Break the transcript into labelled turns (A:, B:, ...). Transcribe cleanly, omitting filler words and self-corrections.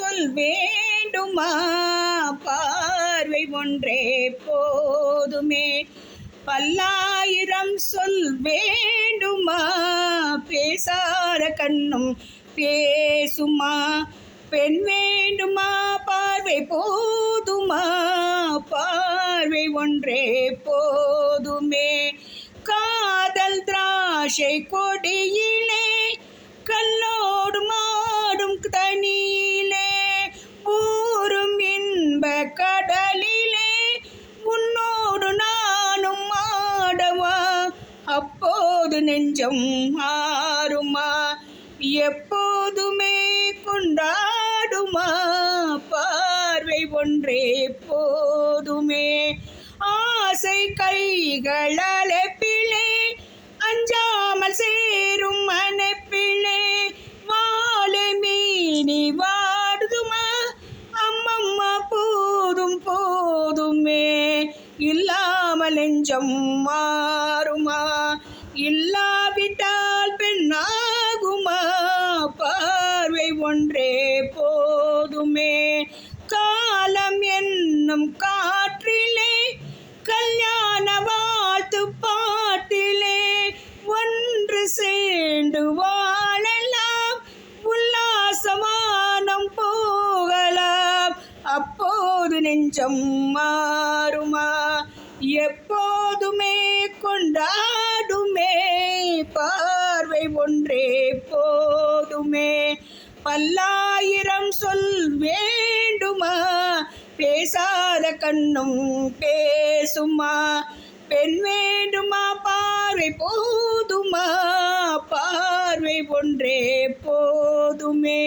A: சொல் வேண்டுமா, பார்வை ஒன்றே போதுமே. பல்லாயிரம் சொல் வேண்டுமா, பேசாத கண்ணும் பேசுமா. பெண் வேண்டுமா, பார்வை போதுமா, பார்வை ஒன்றே போதுமே. காதல் திராட்சை கொடியிலே, கல்லோடு மாடும் தனியிலே, ஊரும் இன்ப கடலிலே, உன்னோடு நானும் ஆடவா. அப்போது நெஞ்சம் மாறுமா, எப்போதுமே கொண்டாடுமா. பார்வை ஒன்றே போதுமே. ஆசை கைகள் அழைப்பிலே, அஞ்சாமல் சேரும் மனப்பிலே, வாழை மீனி வாடுதுமா. அம்மம்மா போதும் போதுமே. இல்லாமல் நெஞ்சம் மாறுமா, இல்லாவிட்டால் பெண்ணாகுமா. பார்வை ஒன்றே போதுமே. காலம் என்னும் காற்றிலே, கல்யாண வாழ்த்து பாட்டிலே, ஒன்று சேர்ந்து வாழலாம், உல்லாசமானம் போகலாம். அப்போது நெஞ்சம் மாறுமா, எப்போதுமே கொண்டாடுமே. பார்வை ஒன்றே போதுமே. பல்லாயிரம் சொல் வேண்டுமா, பேசாத கண்ணும் பேசுமா. பெண் வேண்டுமா, பார்வை போதுமா, பார்வை ஒன்றே போதுமே.